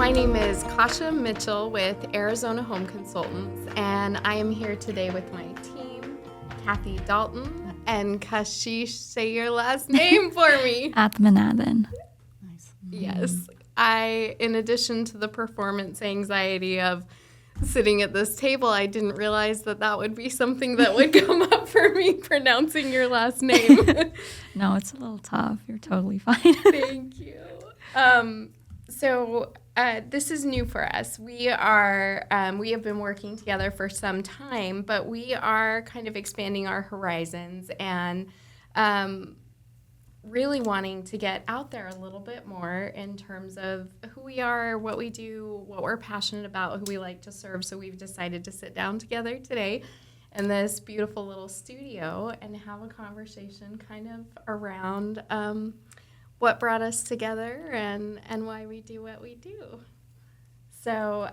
My name is Kasha Mitchell with Arizona Home Consultants, and I am here today with my team, Kathy, Dalton, and Kashish. Say your last name for me. Athmanathan. Nice. Yes. In addition to the performance anxiety of sitting at this table, I didn't realize that would be something that would come up for me pronouncing your last name. No, it's a little tough. You're totally fine. Thank you. This is new for us. We have been working together for some time, but we are kind of expanding our horizons and really wanting to get out there a little bit more in terms of who we are, what we do, what we're passionate about, who we like to serve. So we've decided to sit down together today in this beautiful little studio and have a conversation kind of around what brought us together and why we do what we do. So,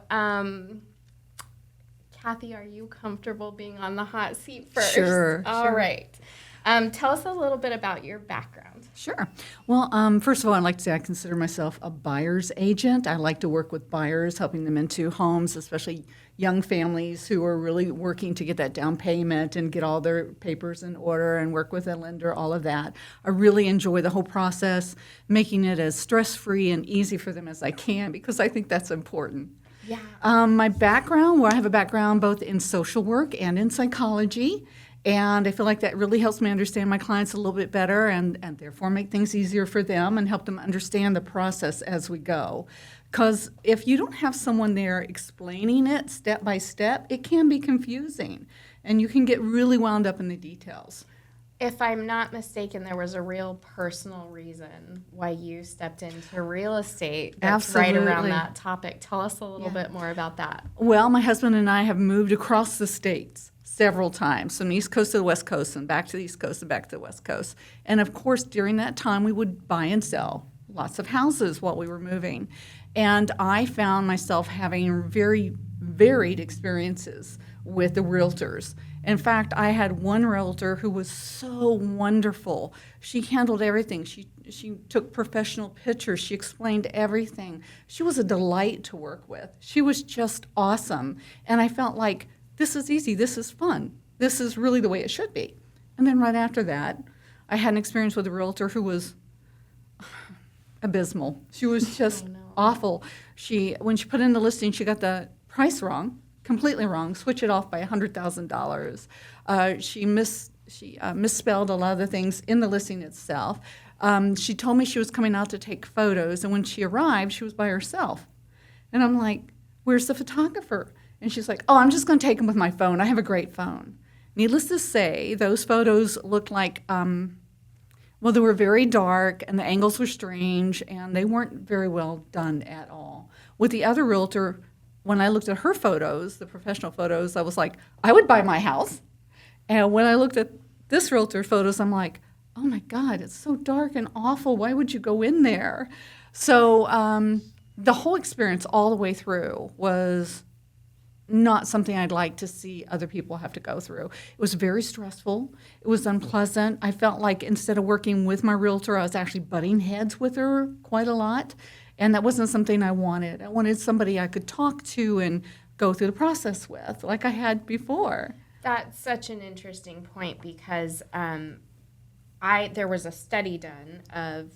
Kathy, are you comfortable being on the hot seat first? Sure. All right. Tell us a little bit about your background. Sure. Well, first of all, I'd like to say I consider myself a buyer's agent. I like to work with buyers, helping them into homes, especially young families who are really working to get that down payment and get all their papers in order and work with a lender, all of that. I really enjoy the whole process, making it as stress-free and easy for them as I can, because I think that's important. Yeah. My background, I have a background both in social work and in psychology. And I feel like that really helps me understand my clients a little bit better and therefore make things easier for them and help them understand the process as we go. Because if you don't have someone there explaining it step by step, it can be confusing and you can get really wound up in the details. If I'm not mistaken, there was a real personal reason why you stepped into real estate that's right around that topic. Tell us a little bit more about that. Well, my husband and I have moved across the states several times, from the East Coast to the West Coast and back to the East Coast and back to the West Coast. And of course, during that time, we would buy and sell lots of houses while we were moving. And I found myself having very varied experiences with the realtors. In fact, I had one realtor who was so wonderful. She handled everything. She took professional pictures. She explained everything. She was a delight to work with. She was just awesome. And I felt like, this is easy, this is fun, this is really the way it should be. And then right after that, I had an experience with a realtor who was abysmal. She was just awful. When she put in the listing, she got the price wrong, completely wrong, switch it off by $100,000. She misspelled a lot of the things in the listing itself. She told me she was coming out to take photos, and when she arrived, she was by herself. And I'm like, where's the photographer? And she's like, oh, I'm just going to take them with my phone. I have a great phone. Needless to say, those photos looked like, they were very dark, and the angles were strange, and they weren't very well done at all. With the other realtor, when I looked at her photos, the professional photos, I was like, I would buy my house. And when I looked at this realtor photos, I'm like, oh my God, it's so dark and awful. Why would you go in there? So the whole experience all the way through was not something I'd like to see other people have to go through. It was very stressful. It was unpleasant. I felt like instead of working with my realtor, I was actually butting heads with her quite a lot, and that wasn't something I wanted. I wanted somebody I could talk to and go through the process with, like I had before. That's such an interesting point because there was a study done of,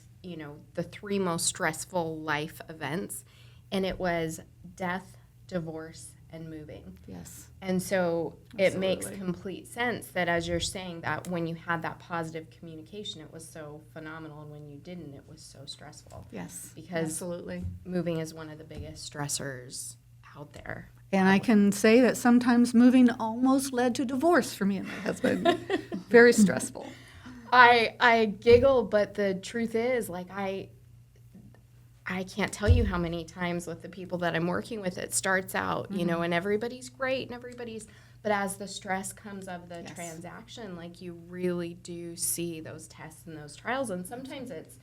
the 3 most stressful life events, and it was death, divorce, and moving. Yes. And so Absolutely. It makes complete sense that as you're saying that when you had that positive communication, it was so phenomenal, and when you didn't, it was so stressful. Yes, because absolutely. Moving is one of the biggest stressors out there. And I can say that sometimes moving almost led to divorce for me and my husband. Very stressful. I giggle, but the truth is, like, I can't tell you how many times with the people that I'm working with, it starts out, and everybody's great and but as the stress comes of the transaction, like, you really do see those tests and those trials. And sometimes it's,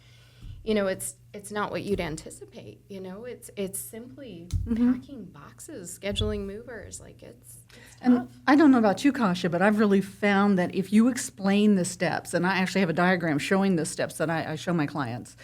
it's not what you'd anticipate, it's simply packing boxes, scheduling movers, like it's tough. And I don't know about you, Kasha, but I've really found that if you explain the steps, and I actually have a diagram showing the steps that I show my clients,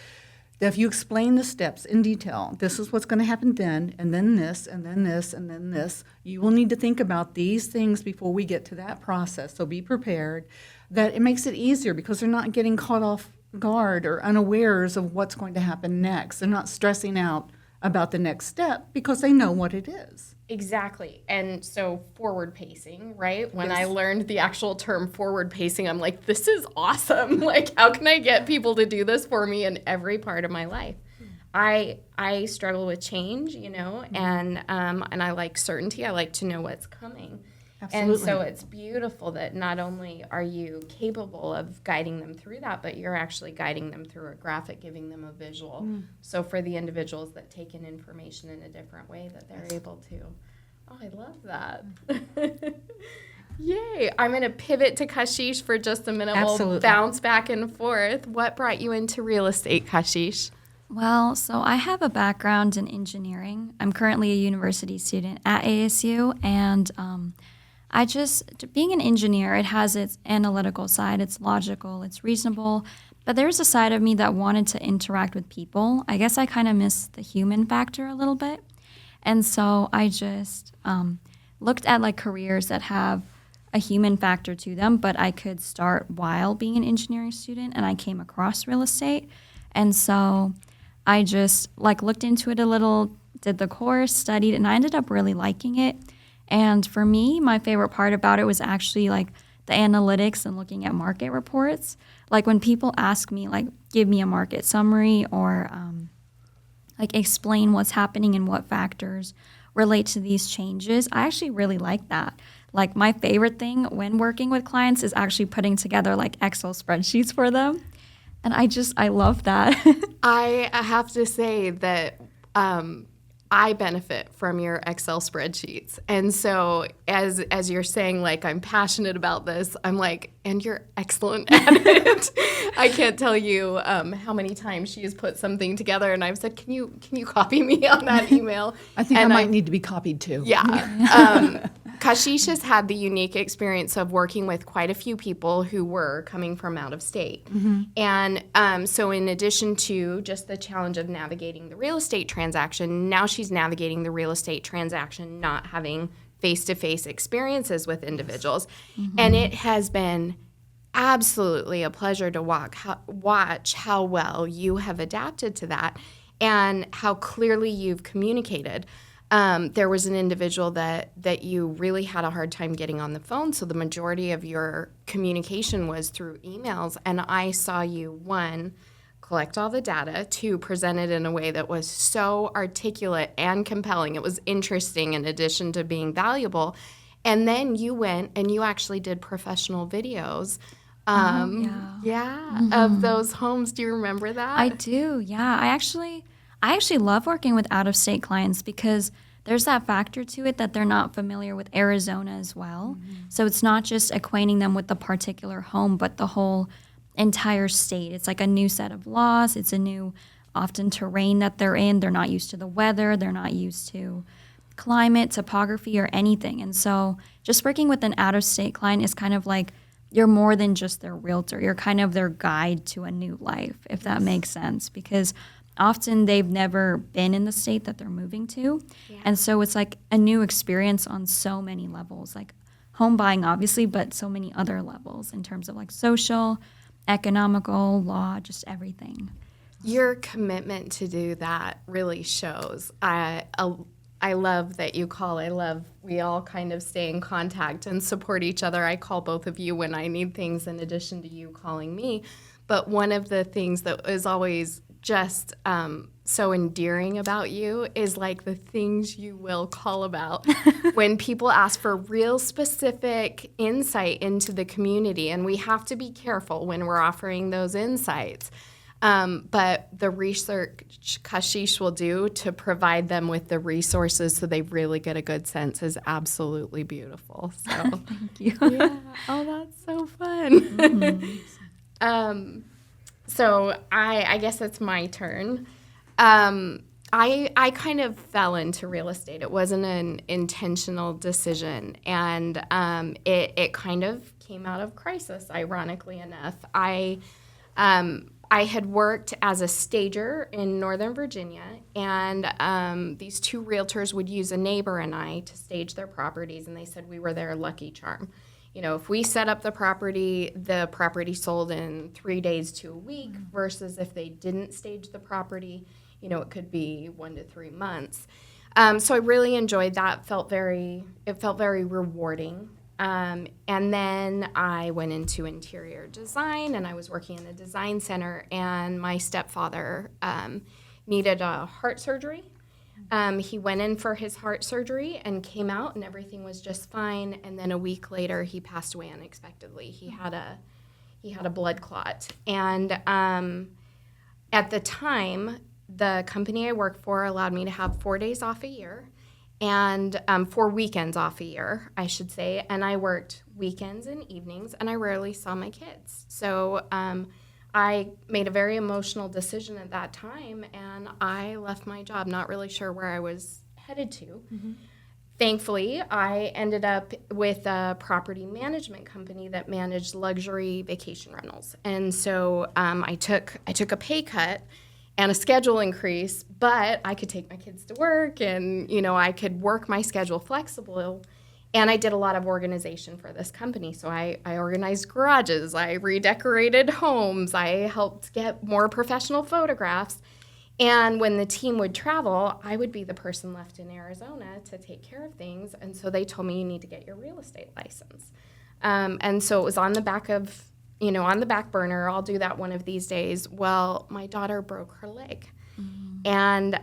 that if you explain the steps in detail, this is what's going to happen then, and then this, and then this, and then this, you will need to think about these things before we get to that process. So be prepared. That it makes it easier because they're not getting caught off guard or unawares of what's going to happen next. They're not stressing out about the next step because they know what it is. Exactly. And so forward pacing, right? When I Yes. learned the actual term forward pacing, I'm like, this is awesome. Like, how can I get people to do this for me in every part of my life? I struggle with change, and I like certainty. I like to know what's coming. Absolutely. And so it's beautiful that not only are you capable of guiding them through that, but you're actually guiding them through a graphic, giving them a visual. So for the individuals that take in information in a different way, that they're able to. Oh, I love that. Yay. I'm going to pivot to Kashish for just a minute. Absolutely. We'll bounce back and forth. What brought you into real estate, Kashish? Well, so I have a background in engineering. I'm currently a university student at ASU, and being an engineer, it has its analytical side, it's logical, it's reasonable, but there's a side of me that wanted to interact with people. I guess I kind of miss the human factor a little bit. And so I just looked at like careers that have a human factor to them, but I could start while being an engineering student, and I came across real estate. And so I just like looked into it a little, did the course, studied, and I ended up really liking it. And for me, my favorite part about it was actually like the analytics and looking at market reports. Like when people ask me, like, give me a market summary or like explain what's happening and what factors relate to these changes, I actually really like that. Like my favorite thing when working with clients is actually putting together like Excel spreadsheets for them. And I love that. I have to say that I benefit from your Excel spreadsheets. And so as you're saying, like, I'm passionate about this, I'm like, and you're excellent at it. I can't tell you how many times she has put something together and I've said, can you copy me on that email? I think and I might need to be copied too. Yeah. Kashish has had the unique experience of working with quite a few people who were coming from out of state. And so in addition to just the challenge of navigating the real estate transaction, now she's navigating the real estate transaction not having face-to-face experiences with individuals. And it has been absolutely a pleasure to watch how well you have adapted to that and how clearly you've communicated. There was an individual that you really had a hard time getting on the phone, so the majority of your communication was through emails, and I saw you, one, collect all the data, two, present it in a way that was so articulate and compelling. It was interesting in addition to being valuable. And then you went and you actually did professional videos of those homes. Do you remember that? I do, yeah. I actually love working with out-of-state clients because there's that factor to it that they're not familiar with Arizona as well. So it's not just acquainting them with the particular home, but the whole entire state. It's like a new set of laws. It's a new, often terrain that they're in. They're not used to the weather. They're not used to climate, topography, or anything. And so just working with an out-of-state client is kind of like you're more than just their realtor. You're kind of their guide to a new life, if that makes sense, because often they've never been in the state that they're moving to. Yeah. And so it's like a new experience on so many levels, like home buying, obviously, but so many other levels in terms of like social, economical, law, just everything. Your commitment to do that really shows. I love that you call. We all kind of stay in contact and support each other. I call both of you when I need things in addition to you calling me. But one of the things that is always just so endearing about you is like the things you will call about when people ask for real specific insight into the community. And we have to be careful when we're offering those insights. But the research Kashish will do to provide them with the resources so they really get a good sense is absolutely beautiful. So Thank you. yeah. Oh, that's so fun. So I guess it's my turn. I kind of fell into real estate. It wasn't an intentional decision, and it kind of came out of crisis, ironically enough. I had worked as a stager in Northern Virginia, and these two realtors would use a neighbor and I to stage their properties, and they said we were their lucky charm. You know, if we set up the property sold in 3 days to a week, versus if they didn't stage the property, you know, it could be 1 to 3 months. So I really enjoyed that. It felt very rewarding. And then I went into interior design, and I was working in a design center, and my stepfather needed a heart surgery. He went in for his heart surgery and came out, and everything was just fine. And then a week later, he passed away unexpectedly. He had a blood clot. And at the time, the company I worked for allowed me to have 4 days off a year. And 4 weekends off a year, I should say. And I worked weekends and evenings, and I rarely saw my kids. So I made a very emotional decision at that time, and I left my job, not really sure where I was headed to. Thankfully, I ended up with a property management company that managed luxury vacation rentals. And so I took a pay cut and a schedule increase, but I could take my kids to work, and, you know, I could work my schedule flexible. And I did a lot of organization for this company. So I organized garages, I redecorated homes, I helped get more professional photographs. And when the team would travel, I would be the person left in Arizona to take care of things. And so they told me, you need to get your real estate license. And so it was on the back burner. I'll do that one of these days. Well, my daughter broke her leg. And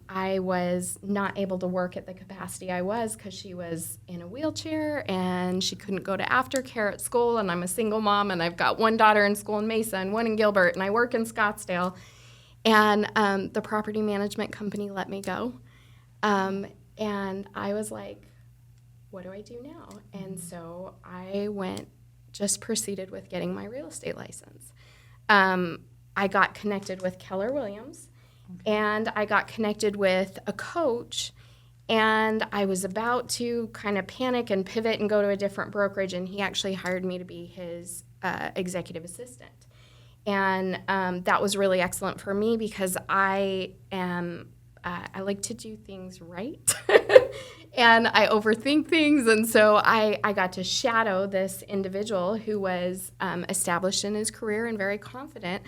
I was not able to work at the capacity I was because she was in a wheelchair and she couldn't go to aftercare at school. And I'm a single mom, and I've got one daughter in school in Mesa and one in Gilbert, and I work in Scottsdale. And the property management company let me go. And I was like, what do I do now? And so I proceeded with getting my real estate license. I got connected with Keller Williams. And I got connected with a coach, and I was about to kind of panic and pivot and go to a different brokerage, and he actually hired me to be his executive assistant. And that was really excellent for me because I like to do things right, and I overthink things, and so I got to shadow this individual who was established in his career and very confident,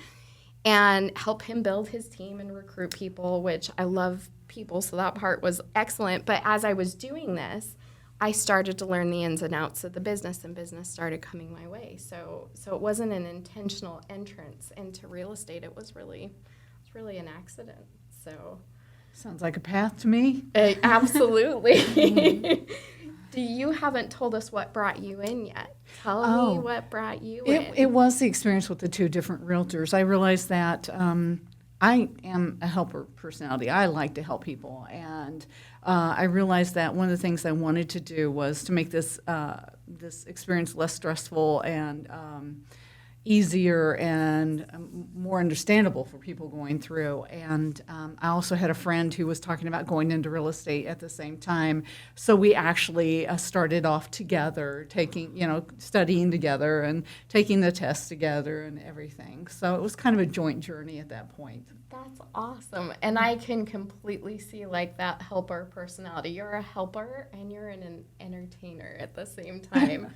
and help him build his team and recruit people, which I love people, so that part was excellent. But as I was doing this, I started to learn the ins and outs of the business, and business started coming my way. So it wasn't an intentional entrance into real estate. It was really an accident. So Sounds like a path to me. Absolutely. You haven't told us what brought you in yet. Tell me what brought you in. It was the experience with the two different realtors. I realized that I am a helper personality. I like to help people. And I realized that one of the things I wanted to do was to make this experience less stressful and easier and more understandable for people going through. And I also had a friend who was talking about going into real estate at the same time. So we actually started off together, studying together and taking the tests together and everything. So it was kind of a joint journey at that point. That's awesome. And I can completely see like that helper personality. You're a helper and you're an entertainer at the same time.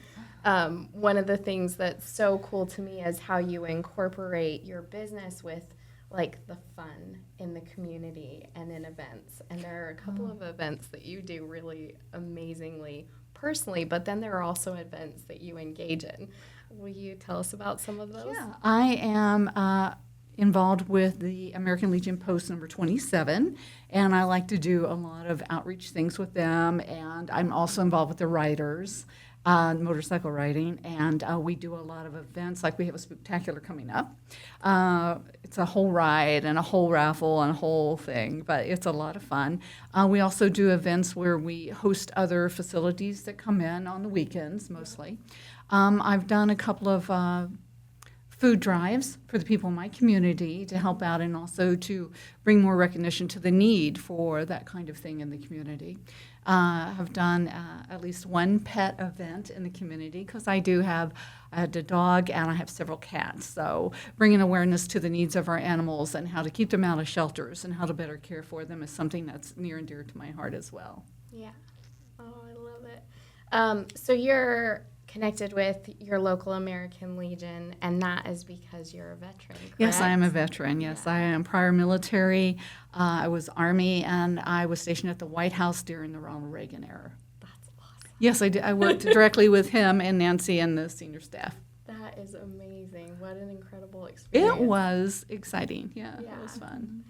One of the things that's so cool to me is how you incorporate your business with like the fun in the community and in events. And there are a couple of events that you do really amazingly personally, but then there are also events that you engage in. Will you tell us about some of those? Yeah, I am involved with the American Legion Post number 27, and I like to do a lot of outreach things with them, and I'm also involved with the writers, motorcycle riding, and we do a lot of events, like we have a spooktacular coming up. It's a whole ride and a whole raffle and a whole thing, but it's a lot of fun. We also do events where we host other facilities that come in on the weekends, mostly. I've done a couple of food drives for the people in my community to help out and also to bring more recognition to the need for that kind of thing in the community. have done at least one pet event in the community because I had a dog and I have several cats. So bringing awareness to the needs of our animals and how to keep them out of shelters and how to better care for them is something that's near and dear to my heart as well. Yeah. Oh, I love it. So you're connected with your local American Legion, and that is because you're a veteran, correct? Yes, I am a veteran. Yes, Yeah. I am prior military. I was Army, and I was stationed at the White House during the Ronald Reagan era. That's awesome. Yes, I did. I worked directly with him and Nancy and the senior staff. That is amazing. What an incredible experience. It was exciting. Yeah, Yeah. it was fun.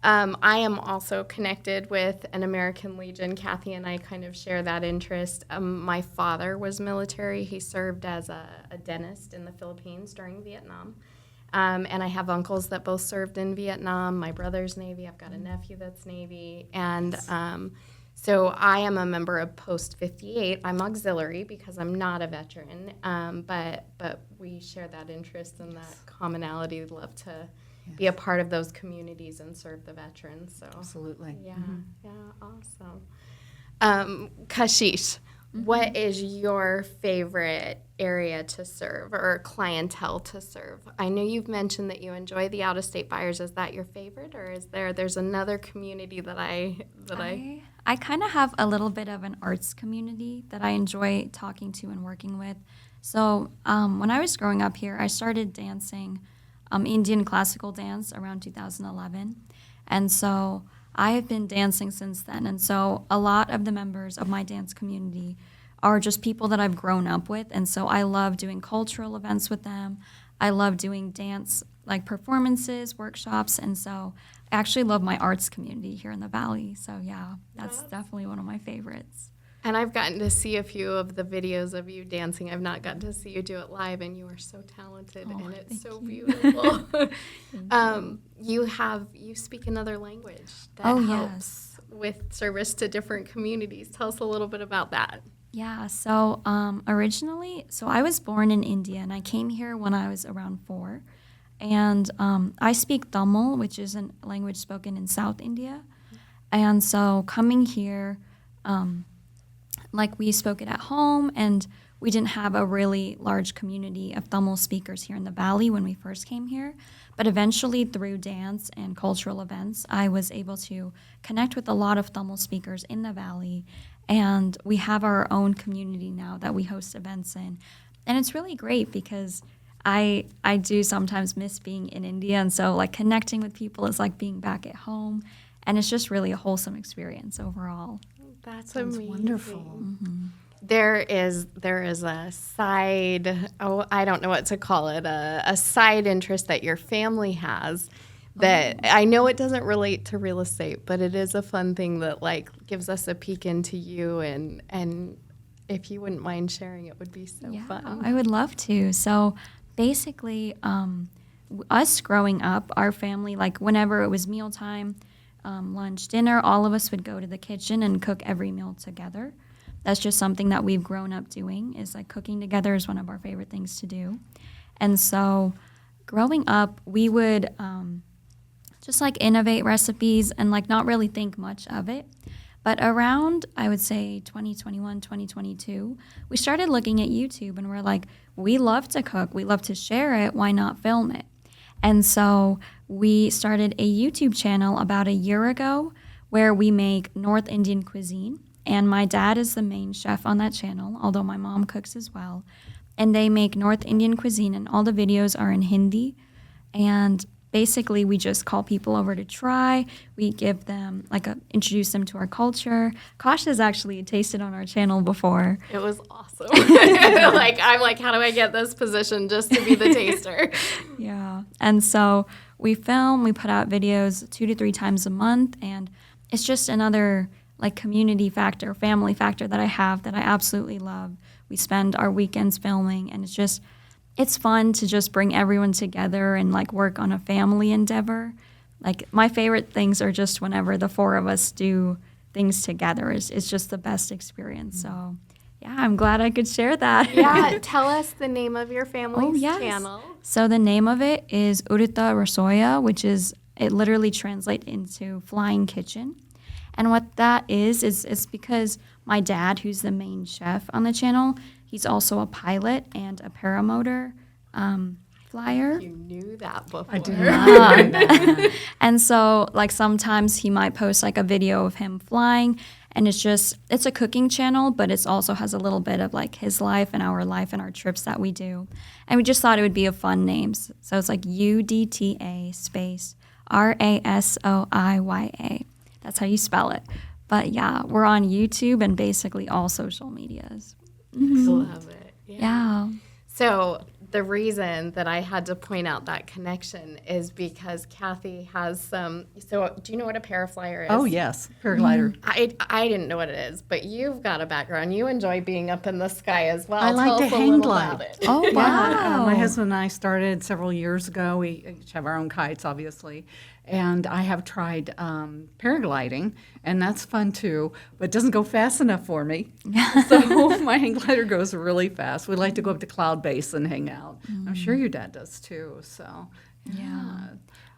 I am also connected with an American Legion. Kathy and I kind of share that interest. My father was military. He served as a dentist in the Philippines during Vietnam. And I have uncles that both served in Vietnam. My brother's Navy. I've got a nephew that's Navy. And so I am a member of Post 58. I'm auxiliary because I'm not a veteran. But we share that interest and that commonality. We'd love to be a part of those communities and serve the veterans. So Absolutely. yeah, awesome. Kashish, what is your favorite area to serve or clientele to serve? I know you've mentioned that you enjoy the out-of-state buyers. Is that your favorite, or is there's another community that I kind of have a little bit of an arts community that I enjoy talking to and working with. So when I was growing up here, I started dancing Indian classical dance around 2011. And so I have been dancing since then. And so a lot of the members of my dance community are just people that I've grown up with. And so I love doing cultural events with them. I love doing dance like performances, workshops. And so I actually love my arts community here in the Valley. So yeah, that's definitely one of my favorites. And I've gotten to see a few of the videos of you dancing. I've not gotten to see you do it live, and you are so talented, and it's so beautiful. You speak another language that helps with service to different communities. Tell us a little bit about that. Yeah, so originally, I was born in India, and I came here when I was around 4. And I speak Tamil, which is a language spoken in South India. And so coming here, like we spoke it at home, and we didn't have a really large community of Tamil speakers here in the Valley when we first came here. But eventually, through dance and cultural events, I was able to connect with a lot of Tamil speakers in the Valley. And we have our own community now that we host events in. And it's really great because I do sometimes miss being in India. And so like connecting with people is like being back at home. And it's just really a wholesome experience overall. That's Sounds amazing. wonderful. Mm-hmm. There is a side, I don't know what to call it, a side interest that your family has that I know it doesn't relate to real estate, but it is a fun thing that like gives us a peek into you, and if you wouldn't mind sharing, it would be so fun. I would love to. So basically, us growing up, our family, like whenever it was mealtime, lunch, dinner, all of us would go to the kitchen and cook every meal together. That's just something that we've grown up doing, is like cooking together is one of our favorite things to do. And so growing up, we would just like innovate recipes and like not really think much of it. But around, I would say 2021, 2022, we started looking at YouTube and we're like, we love to cook, we love to share it, why not film it? And so we started a YouTube channel about a year ago where we make North Indian cuisine. And my dad is the main chef on that channel, although my mom cooks as well. And they make North Indian cuisine, and all the videos are in Hindi. And basically, we just call people over to try. We give them, introduce them to our culture. Kasha has actually tasted on our channel before. It was awesome. I'm like, how do I get this position just to be the taster? Yeah. And so we film, we put out videos 2 to 3 times a month, and it's just another community factor, family factor that I have that I absolutely love. We spend our weekends filming, and it's fun to just bring everyone together and work on a family endeavor. My favorite things are just whenever the 4 of us do things together. It's just the best experience. So yeah, I'm glad I could share that. Yeah, tell us the name of your family's channel. So the name of it is Urita Rasoya, which it literally translates into flying kitchen. And what that is it's because my dad, who's the main chef on the channel, he's also a pilot and a paramotor flyer. You knew that before. I do not. And so, like, sometimes he might post, like, a video of him flying, and it's a cooking channel, but it also has a little bit of, like, his life and our trips that we do. And we just thought it would be a fun name. So it's like UDTA space RASOIYA. That's how you spell it. But, yeah, we're on YouTube and basically all social medias. Love it. Yeah. So the reason that I had to point out that connection is because Kathy has some. So do you know what a paraflyer is? Oh, yes, paraglider. I didn't know what it is, but you've got a background. You enjoy being up in the sky as well. I like Tell to us a hang little glide. about it. Oh, wow. Yeah, my husband and I started several years ago. We each have our own kites, obviously. And I have tried paragliding, and that's fun too, but it doesn't go fast enough for me. So my hang glider goes really fast. We like to go up to Cloud Base and hang out. I'm sure your dad does too. So yeah.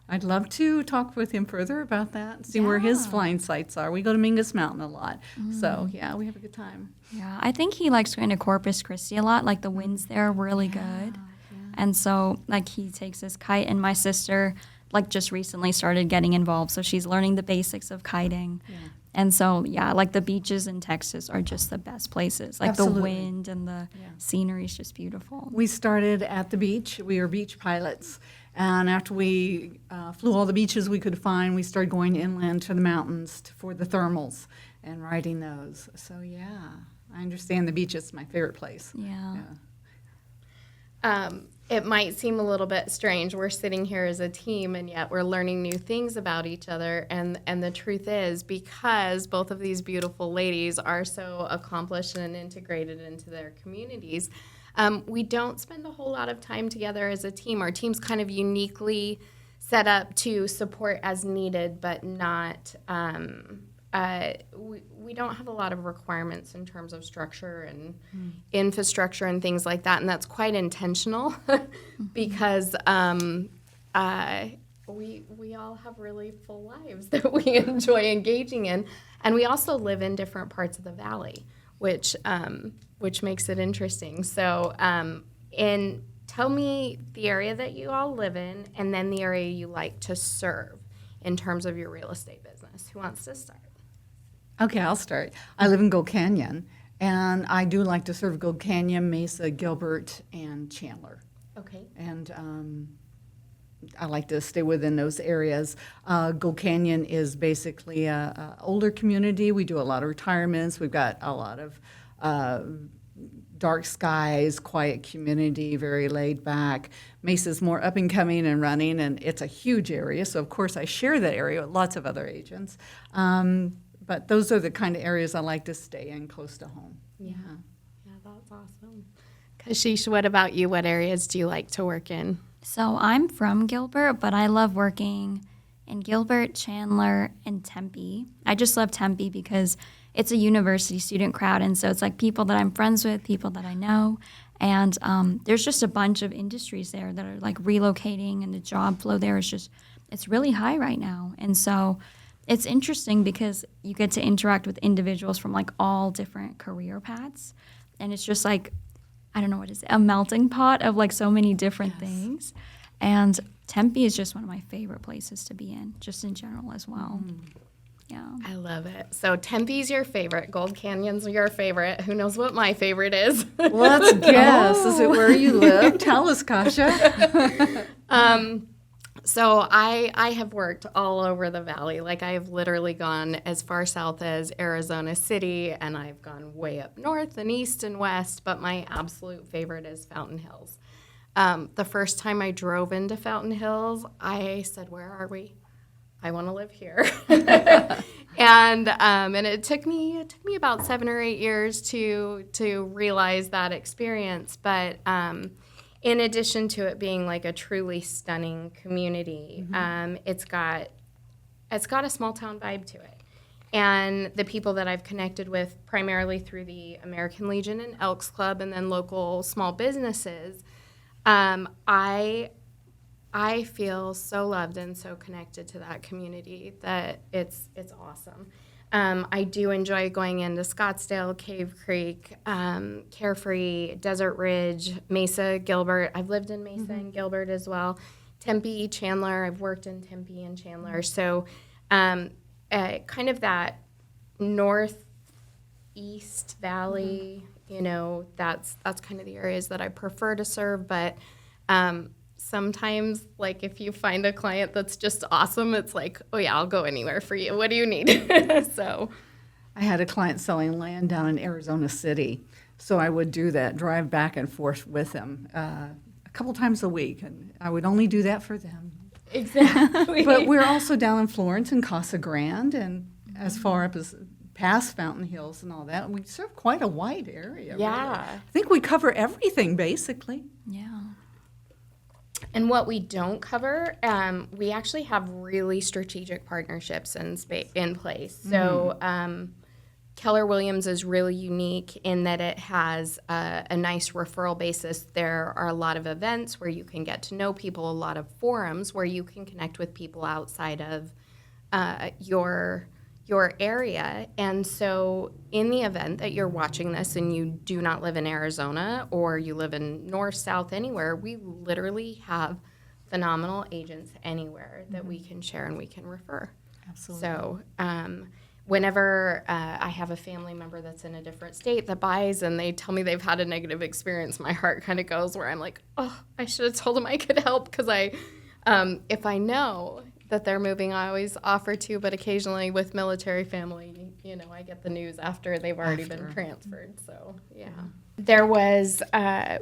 I'd love to talk with him further about that and see where his flying sites are. We go to Mingus Mountain a lot. So yeah, we have a good time. Yeah, I think he likes going to Corpus Christi a lot. Like, the winds there are really good. And so, like, he takes his kite, and my sister, like, just recently started getting involved. So she's learning the basics of kiting. Yeah. And so, yeah, like, the beaches in Texas are just the best places. Like, Absolutely. the wind and the scenery is just beautiful. We started at the beach. We were beach pilots. And after we flew all the beaches we could find, we started going inland to the mountains for the thermals and riding those. So, yeah, I understand the beach is my favorite place. Yeah. It might seem a little bit strange. We're sitting here as a team, and yet we're learning new things about each other. And the truth is, because both of these beautiful ladies are so accomplished and integrated into their communities, we don't spend a whole lot of time together as a team. Our team's kind of uniquely set up to support as needed, but not. We don't have a lot of requirements in terms of structure and infrastructure and things like that, and that's quite intentional because we all have really full lives that we enjoy engaging in, and we also live in different parts of the valley, which makes it interesting. So, tell me the area that you all live in, and then the area you like to serve in terms of your real estate business. Who wants to start? Okay, I'll start. I live in Gold Canyon, and I do like to serve Gold Canyon, Mesa, Gilbert, and Chandler. Okay. And I like to stay within those areas. Gold Canyon is basically a older community. We do a lot of retirements. We've got a lot of dark skies, quiet community, very laid back. Mesa's more up and coming and running, and it's a huge area. So, of course, I share that area with lots of other agents. But those are the kind of areas I like to stay in close to home. Yeah, that's awesome. Kashish, what about you? What areas do you like to work in? So I'm from Gilbert, but I love working in Gilbert, Chandler, and Tempe. I just love Tempe because it's a university student crowd, and so it's like people that I'm friends with, people that I know, and there's just a bunch of industries there that are like relocating, and the job flow there is just, it's really high right now. And so it's interesting because you get to interact with individuals from like all different career paths, and it's just like, I don't know what is it, a melting pot of like so many different things. And Tempe is just one of my favorite places to be in, just in general as well. Yeah. I love it. So Tempe's your favorite. Gold Canyon's your favorite. Who knows what my favorite is? Let's guess. Is it where you live? Tell us, Kasha. So I have worked all over the valley. Like, I have literally gone as far south as Arizona City, and I've gone way up north and east and west, but my absolute favorite is Fountain Hills. The first time I drove into Fountain Hills, I said, where are we? I want to live here. And it took me about 7 or 8 years to realize that experience. But in addition to it being like a truly stunning community, it's got a small town vibe to it. And the people that I've connected with primarily through the American Legion and Elks Club and then local small businesses, I feel so loved and so connected to that community that it's awesome. I do enjoy going into Scottsdale, Cave Creek, Carefree, Desert Ridge, Mesa, Gilbert. I've lived in Mesa and Gilbert as well. Tempe, Chandler. I've worked in Tempe and Chandler. So kind of that northeast valley, that's kind of the areas that I prefer to serve. But sometimes, like, if you find a client that's just awesome, it's like, oh yeah, I'll go anywhere for you. What do you need? So I had a client selling land down in Arizona City, so I would do that, drive back and forth with them a couple times a week, and I would only do that for them. exactly. But we're also down in Florence and Casa Grande, and as far up as past Fountain Hills and all that. We serve quite a wide area. Yeah. Really. I think we cover everything, basically. Yeah. And what we don't cover, we actually have really strategic partnerships in place. So Keller Williams is really unique in that it has a nice referral basis. There are a lot of events where you can get to know people, a lot of forums where you can connect with people outside of your area. And so in the event that you're watching this and you do not live in Arizona or you live in north, south, anywhere, we literally have phenomenal agents anywhere that we can share and we can refer. Absolutely. So whenever I have a family member that's in a different state that buys and they tell me they've had a negative experience, my heart kind of goes where I'm like, oh, I should have told them I could help, because if I know that they're moving, I always offer to, but occasionally with military family, I get the news after they've already been transferred. So, yeah. There was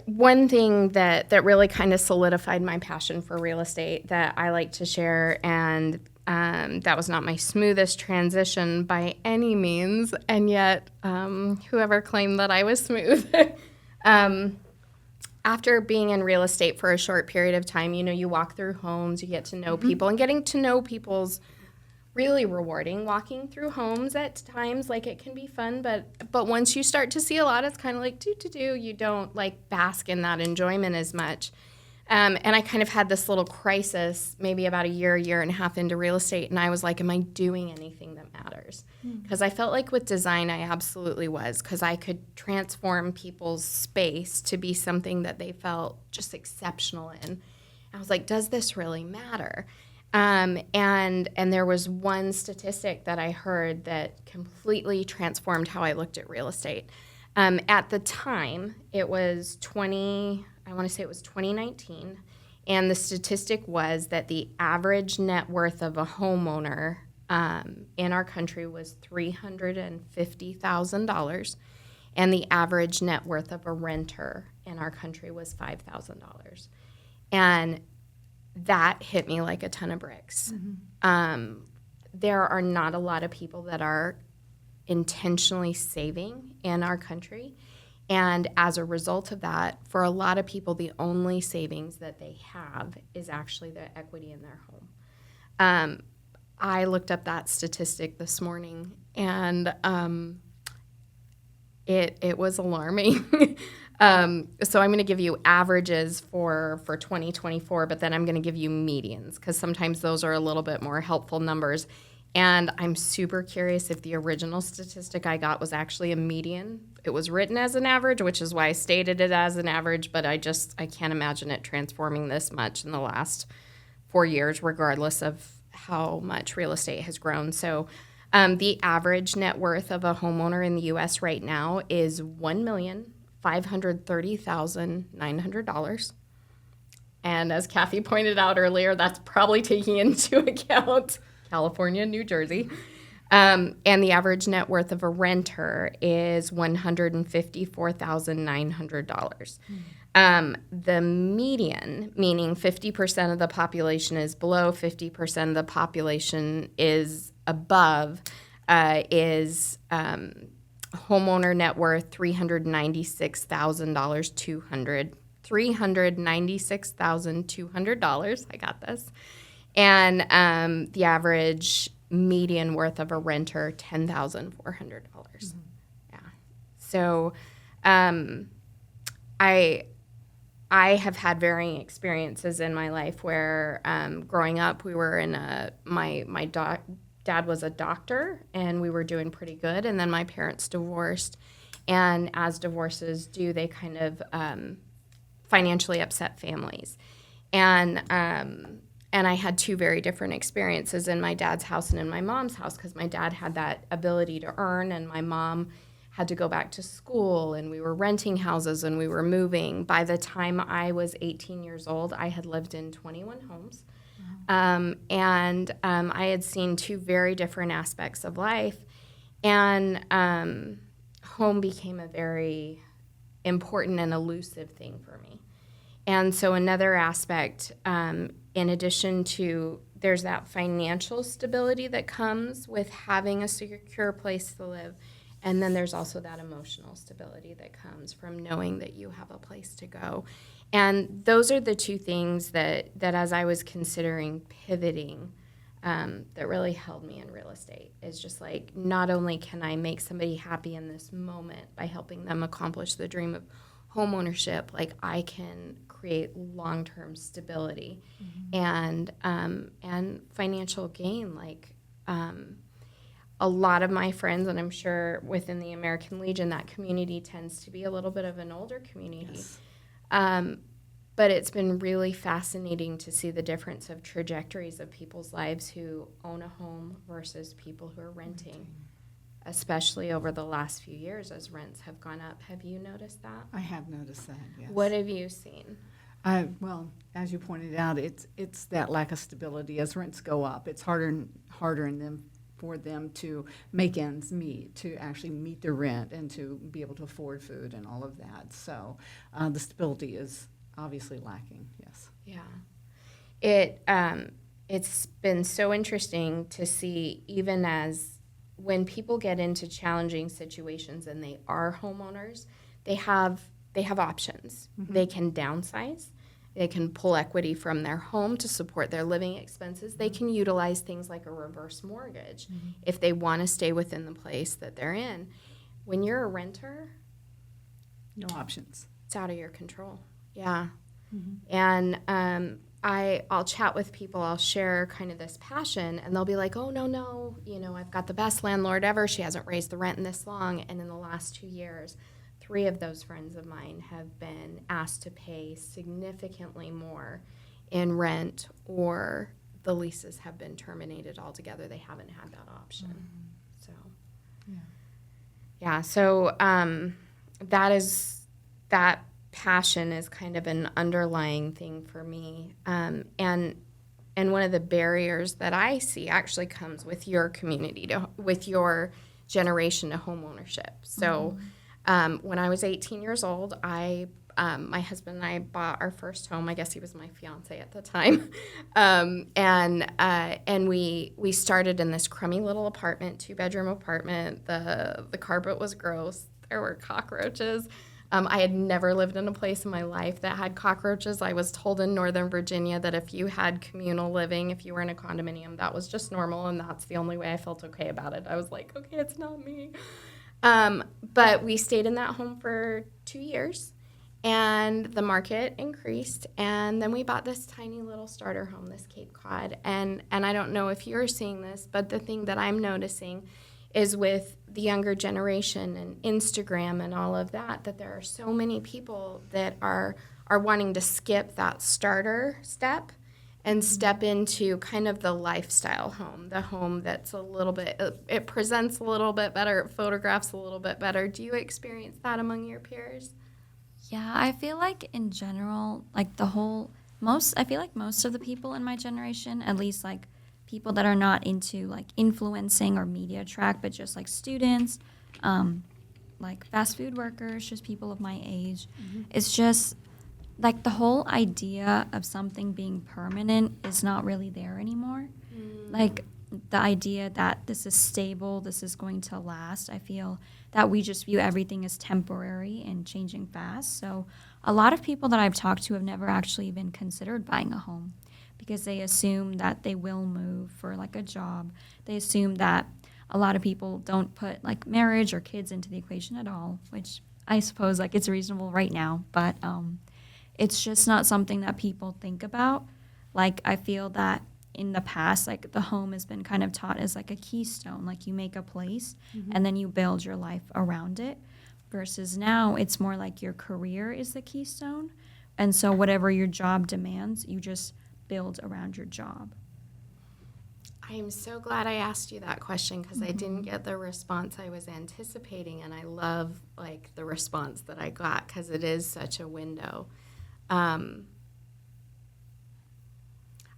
one thing that really kind of solidified my passion for real estate that I like to share, and that was not my smoothest transition by any means, and yet whoever claimed that I was smooth. After being in real estate for a short period of time, you walk through homes, you get to know people, and getting to know people's really rewarding. Walking through homes at times, like, it can be fun, but once you start to see a lot, it's kind of like you don't like bask in that enjoyment as much. And I kind of had this little crisis maybe about a year and a half into real estate, and I was like, am I doing anything that matters? Because I felt like with design I absolutely was, because I could transform people's space to be something that they felt just exceptional in. I was like, does this really matter? And there was one statistic that I heard that completely transformed how I looked at real estate. At the time, it was 2019, and the statistic was that the average net worth of a homeowner in our country was $350,000, and the average net worth of a renter in our country was $5,000. And that hit me like a ton of bricks. There are not a lot of people that are intentionally saving in our country. And as a result of that, for a lot of people, the only savings that they have is actually the equity in their home. I looked up that statistic this morning, and it was alarming. So I'm going to give you averages for 2024, but then I'm going to give you medians, because sometimes those are a little bit more helpful numbers. And I'm super curious if the original statistic I got was actually a median. It was written as an average, which is why I stated it as an average, but I can't imagine it transforming this much in the last 4 years, regardless of how much real estate has grown. So the average net worth of a homeowner in the U.S. right now is $1,530,900. And as Kathy pointed out earlier, that's probably taking into account California, New Jersey. And the average net worth of a renter is $154,900. The median, meaning 50% of the population is below, 50% of the population is above, is homeowner net worth $396,200. I got this. And the average median worth of a renter, $10,400. Yeah. So I have had varying experiences in my life where growing up we were in my dad was a doctor, and we were doing pretty good. And then my parents divorced. And as divorces do, they kind of financially upset families. And I had two very different experiences in my dad's house and in my mom's house, because my dad had that ability to earn, and my mom had to go back to school, and we were renting houses and we were moving. By the time I was 18 years old, I had lived in 21 homes. I had seen two very different aspects of life. And home became a very important and elusive thing for me. And so another aspect, in addition to, there's that financial stability that comes with having a secure place to live. And then there's also that emotional stability that comes from knowing that you have a place to go. And those are the two things that as I was considering pivoting, that really held me in real estate, is just like, not only can I make somebody happy in this moment by helping them accomplish the dream of home ownership, like I can create long-term stability and financial gain. Like a lot of my friends, and I'm sure within the American Legion, that community tends to be a little bit of an older community. Yes. But it's been really fascinating to see the difference of trajectories of people's lives who own a home versus people who are renting, especially over the last few years as rents have gone up. Have you noticed that? I have noticed that, yes. What have you seen? Well, as you pointed out, it's that lack of stability. As rents go up, it's harder for them to make ends meet, to actually meet their rent and to be able to afford food and all of that. So the stability is obviously lacking, yes. Yeah. It's been so interesting to see, even as when people get into challenging situations and they are homeowners, they have options. They can downsize. They can pull equity from their home to support their living expenses. They can utilize things like a reverse mortgage if they want to stay within the place that they're in. When you're a renter, No options. it's out of your control. Yeah. And I'll chat with people, I'll share kind of this passion, and they'll be like, oh, no, I've got the best landlord ever. She hasn't raised the rent in this long. And in the last 2 years, 3 of those friends of mine have been asked to pay significantly more in rent, or the leases have been terminated altogether. They haven't had that option. So, so that passion is kind of an underlying thing for me. And one of the barriers that I see actually comes with your community, with your generation to home ownership. So when I was 18 years old, my husband and I bought our first home. I guess he was my fiance at the time. And we started in this crummy little apartment, 2-bedroom apartment. The carpet was gross. There were cockroaches. I had never lived in a place in my life that had cockroaches. I was told in Northern Virginia that if you had communal living, if you were in a condominium, that was just normal, and that's the only way I felt okay about it. I was like, okay, it's not me. But we stayed in that home for 2 years, and the market increased, and then we bought this tiny little starter home, this Cape Cod. And I don't know if you're seeing this, but the thing that I'm noticing is with the younger generation and Instagram and all of that there are so many people that are wanting to skip that starter step and step into kind of the lifestyle home, the home that's a little bit, it presents a little bit better, it photographs a little bit better. Do you experience that among your peers? Yeah, I feel like in general, like I feel like most of the people in my generation, at least like people that are not into like influencing or media track, but just like students, like fast food workers, just people of my age. It's just like the whole idea of something being permanent is not really there anymore. Like the idea that this is stable, this is going to last. I feel that we just view everything as temporary and changing fast. So a lot of people that I've talked to have never actually even considered buying a home, because they assume that they will move for like a job. They assume that a lot of people don't put like marriage or kids into the equation at all, which I suppose like it's reasonable right now, but it's just not something that people think about. Like I feel that in the past, like the home has been kind of taught as like a keystone, like you make a place and then you build your life around it, versus now it's more like your career is the keystone. And so whatever your job demands, you just build around your job. I am so glad I asked you that question because I didn't get the response I was anticipating, and I love like the response that I got because it is such a window.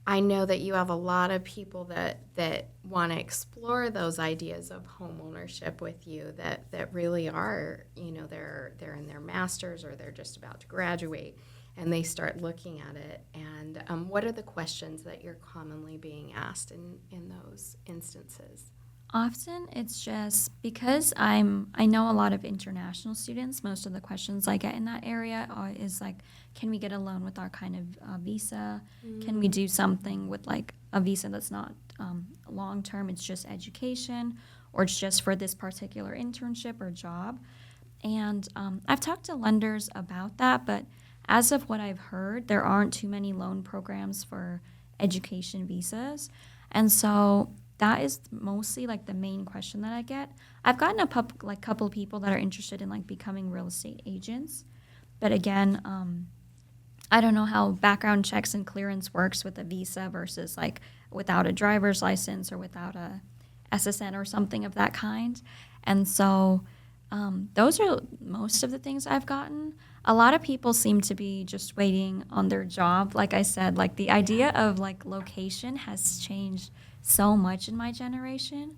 I know that you have a lot of people that want to explore those ideas of home ownership with you that really are, you know, they're in their masters or they're just about to graduate and they start looking at it. And what are the questions that you're commonly being asked in those instances? Often it's just because I know a lot of international students. Most of the questions I get in that area is like, can we get a loan with our kind of visa? Can we do something with like a visa that's not long term? It's just education, or it's just for this particular internship or job. And I've talked to lenders about that, but as of what I've heard, there aren't too many loan programs for education visas, and so that is mostly like the main question that I get. I've gotten a couple of people that are interested in like becoming real estate agents, but again, I don't know how background checks and clearance works with a visa versus like without a driver's license or without a SSN or something of that kind. And so those are most of the things I've gotten. A lot of people seem to be just waiting on their job. Like I said, like the idea of like location has changed so much in my generation.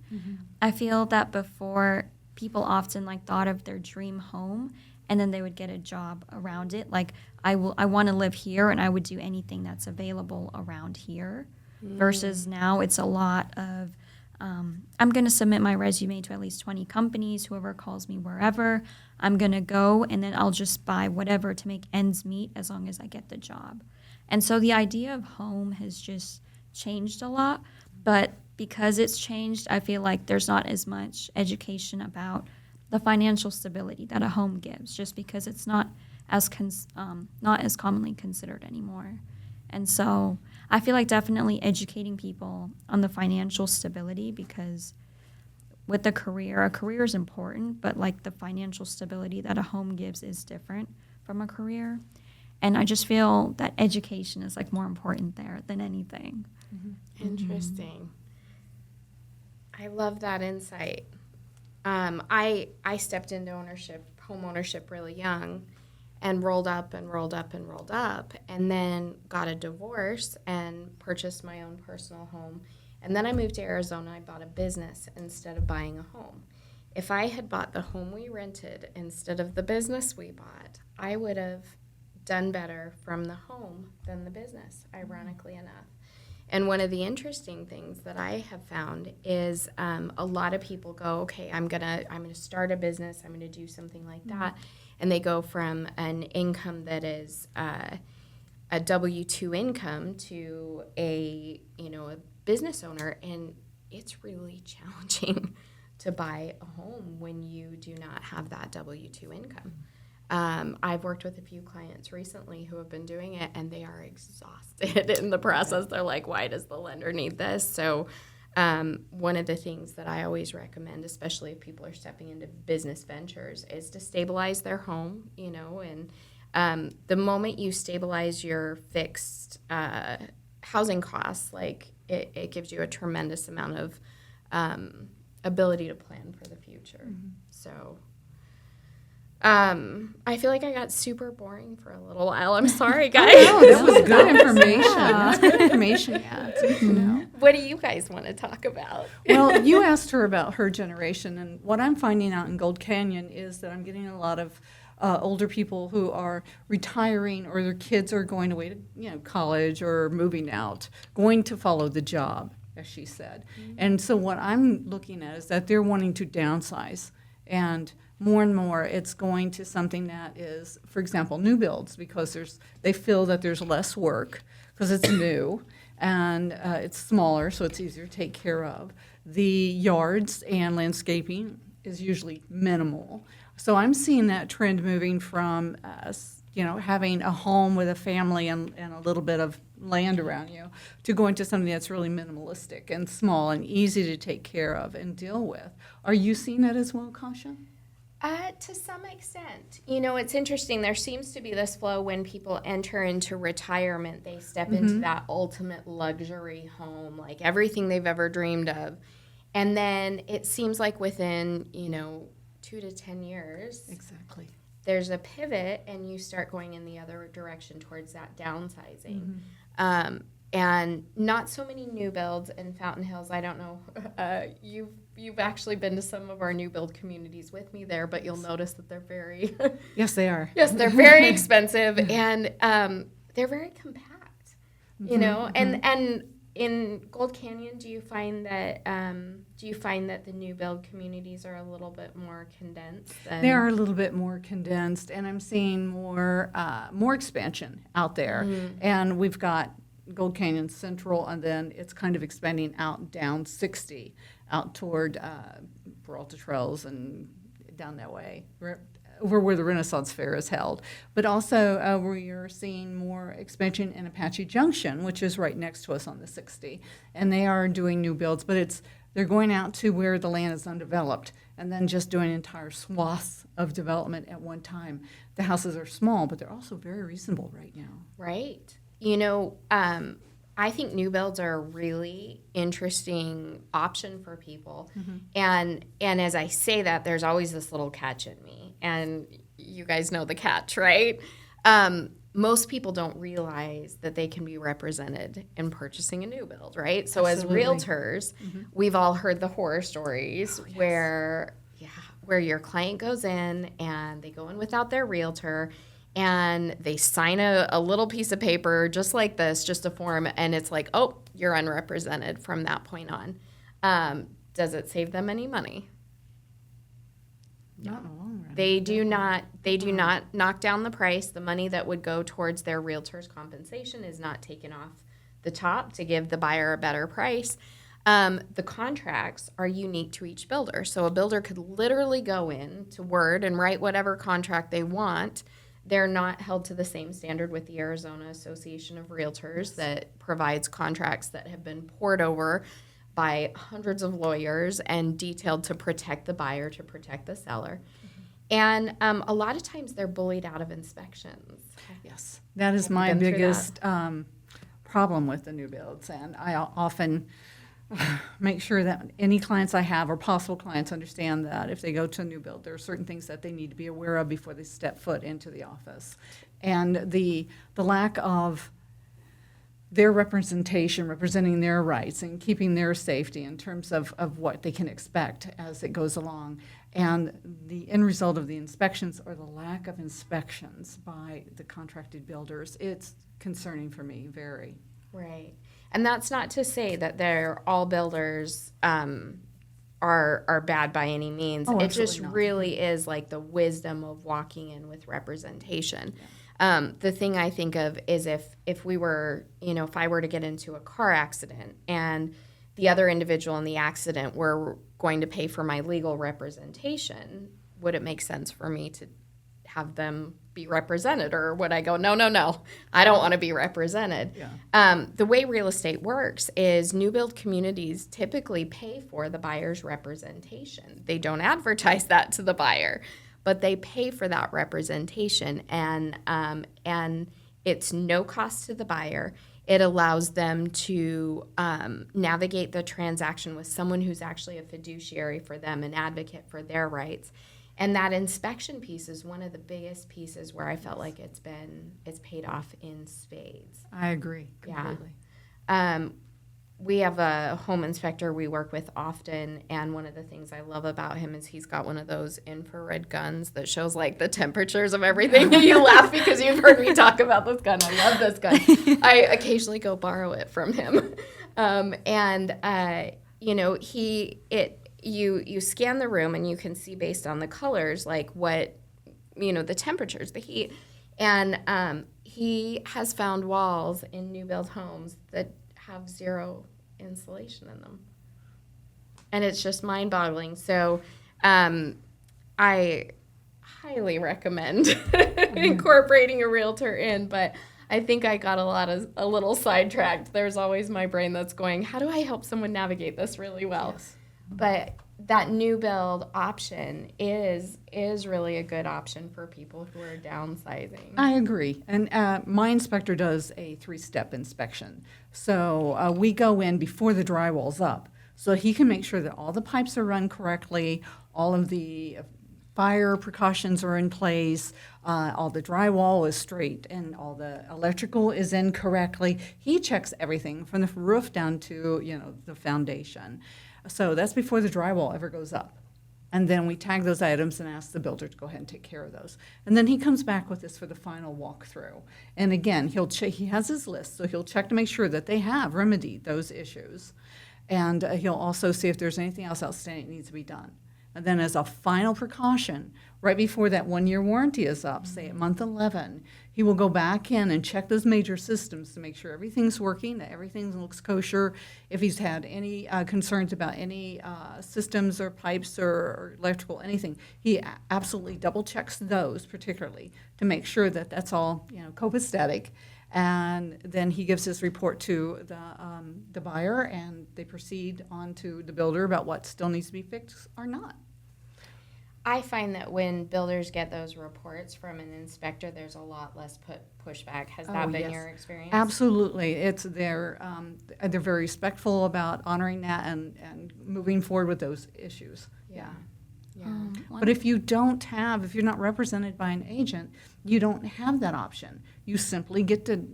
I feel that before, people often like thought of their dream home and then they would get a job around it. Like I want to live here and I would do anything that's available around here. Versus now it's a lot of I'm going to submit my resume to at least 20 companies, whoever calls me wherever. I'm going to go and then I'll just buy whatever to make ends meet as long as I get the job. And so the idea of home has just changed a lot. But because it's changed, I feel like there's not as much education about the financial stability that a home gives, just because it's not as commonly considered anymore. And so I feel like definitely educating people on the financial stability, because with a career is important, but like the financial stability that a home gives is different from a career. And I just feel that education is like more important there than anything. Interesting. I love that insight. I stepped into home ownership really young, and rolled up and rolled up and rolled up, and then got a divorce and purchased my own personal home. And then I moved to Arizona. I bought a business instead of buying a home. If I had bought the home we rented instead of the business we bought, I would have done better from the home than the business, ironically enough. And one of the interesting things that I have found is a lot of people go, okay, I'm gonna start a business, I'm gonna do something like that, and they go from an income that is a W-2 income to a business owner, and it's really challenging to buy a home when you do not have that W-2 income. I've worked with a few clients recently who have been doing it, and they are exhausted in the process. They're like, why does the lender need this? So one of the things that I always recommend, especially if people are stepping into business ventures, is to stabilize their home, and the moment you stabilize your fixed housing costs, like it gives you a tremendous amount of ability to plan for the future. So I feel like I got super boring for a little while. I'm sorry, guys. No, that was good information. That's good information. Yeah, it's good to know. What do you guys want to talk about? Well, you asked her about her generation, and what I'm finding out in Gold Canyon is that I'm getting a lot of older people who are retiring, or their kids are going away to college or moving out, going to follow the job, as she said. And so what I'm looking at is that they're wanting to downsize, and more it's going to something that is, for example, new builds, because they feel that there's less work because it's new, and it's smaller, so it's easier to take care of. The yards and landscaping is usually minimal. So I'm seeing that trend moving from having a home with a family and a little bit of land around you, to go into something that's really minimalistic and small and easy to take care of and deal with. Are you seeing that as well, Kasha? To some extent. You know, it's interesting. There seems to be this flow when people enter into retirement, they step into that ultimate luxury home, like everything they've ever dreamed of. And then it seems like within, 2 to 10 years, Exactly. there's a pivot and you start going in the other direction towards that downsizing. And not so many new builds in Fountain Hills. I don't know. You've actually been to some of our new build communities with me there, but you'll notice that they're very Yes, they are. yes, they're very expensive, and they're very compact. And in Gold Canyon, do you find that the new build communities are a little bit more condensed? They are a little bit more condensed, and I'm seeing more expansion out there. And we've got Gold Canyon Central, and then it's kind of expanding out down 60, out toward Peralta Trails and down that way, over where the Renaissance Fair is held. But also we are seeing more expansion in Apache Junction, which is right next to us on the 60. And they are doing new builds, but they're going out to where the land is undeveloped and then just doing entire swaths of development at one time. The houses are small, but they're also very reasonable right now. Right. I think new builds are a really interesting option for people. And as I say that, there's always this little catch in me. And you guys know the catch, right? Most people don't realize that they can be represented in purchasing a new build, right? So Absolutely. as realtors, we've all heard the horror stories where your client goes in and they go in without their realtor and they sign a little piece of paper just like this, just a form, and it's like, oh, you're unrepresented from that point on. Does it save them any money? Not in the long run. They do not knock down the price. The money that would go towards their realtor's compensation is not taken off the top to give the buyer a better price. The contracts are unique to each builder. So a builder could literally go in to Word and write whatever contract they want. They're not held to the same standard with the Arizona Association of Realtors that provides contracts that have been poured over by hundreds of lawyers and detailed to protect the buyer, to protect the seller. And a lot of times they're bullied out of inspections. Yes, that is Have you my been through biggest problem with the new builds, and I often make sure that any clients I have or possible clients understand that if they go to a new build, there are certain things that they need to be aware of before they step foot into the office. And the lack of their representation, representing their rights and keeping their safety in terms of what they can expect as it goes along. And the end result of the inspections or the lack of inspections by the contracted builders, it's concerning for me, very. Right. And that's not to say that they're all builders are bad by any means. Oh, It just absolutely not. really is like the wisdom of walking in with representation. The thing I think of is if we were, if I were to get into a car accident and the other individual in the accident were going to pay for my legal representation, would it make sense for me to have them be represented, or would I go, no, I don't want to be represented? Yeah. The way real estate works is new build communities typically pay for the buyer's representation. They don't advertise that to the buyer, but they pay for that representation, and it's no cost to the buyer. It allows them to navigate the transaction with someone who's actually a fiduciary for them, an advocate for their rights. And that inspection piece is one of the biggest pieces where I felt like it's paid off in spades. I agree completely. We have a home inspector we work with often, and one of the things I love about him is he's got one of those infrared guns that shows like the temperatures of everything. You laugh because you've heard me talk about this gun. I love this gun. I occasionally go borrow it from him. You scan the room and you can see based on the colors like what, the temperatures, the heat. And he has found walls in new build homes that have zero insulation in them. And it's just mind-boggling. So I highly recommend incorporating a realtor in, but I think I got a little sidetracked. There's always my brain that's going, how do I help someone navigate this really well? Yes. But that new build option is really a good option for people who are downsizing. I agree. And my inspector does a 3-step inspection. So we go in before the drywall's up. So he can make sure that all the pipes are run correctly, all of the fire precautions are in place, all the drywall is straight, and all the electrical is in correctly. He checks everything from the roof down to, the foundation. So that's before the drywall ever goes up. And then we tag those items and ask the builder to go ahead and take care of those. And then he comes back with us for the final walkthrough. And again, he has his list, so he'll check to make sure that they have remedied those issues. And he'll also see if there's anything else outstanding that needs to be done. And then as a final precaution, right before that 1-year warranty is up, say at month 11, he will go back in and check those major systems to make sure everything's working, that everything looks kosher. If he's had any concerns about any systems or pipes or electrical, anything, he absolutely double checks those particularly to make sure that that's all, copacetic. And then he gives his report to the buyer, and they proceed on to the builder about what still needs to be fixed or not. I find that when builders get those reports from an inspector, there's a lot less pushback. Has that been yes. your experience? Absolutely. They're very respectful about honoring that and moving forward with those issues. Yeah. But if you're not represented by an agent, you don't have that option. You simply get to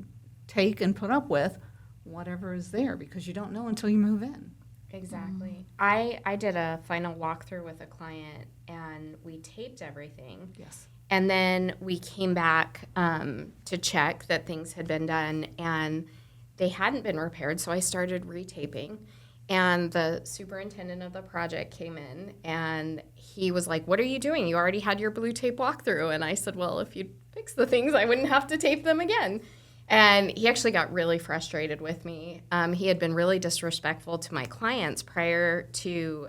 take and put up with whatever is there because you don't know until you move in. Exactly. I did a final walkthrough with a client, and we taped everything. Yes. And then we came back to check that things had been done, and they hadn't been repaired, so I started retaping. And the superintendent of the project came in, and he was like, "What are you doing? You already had your blue tape walkthrough." And I said, "Well, if you'd fix the things, I wouldn't have to tape them again." And he actually got really frustrated with me. He had been really disrespectful to my clients prior to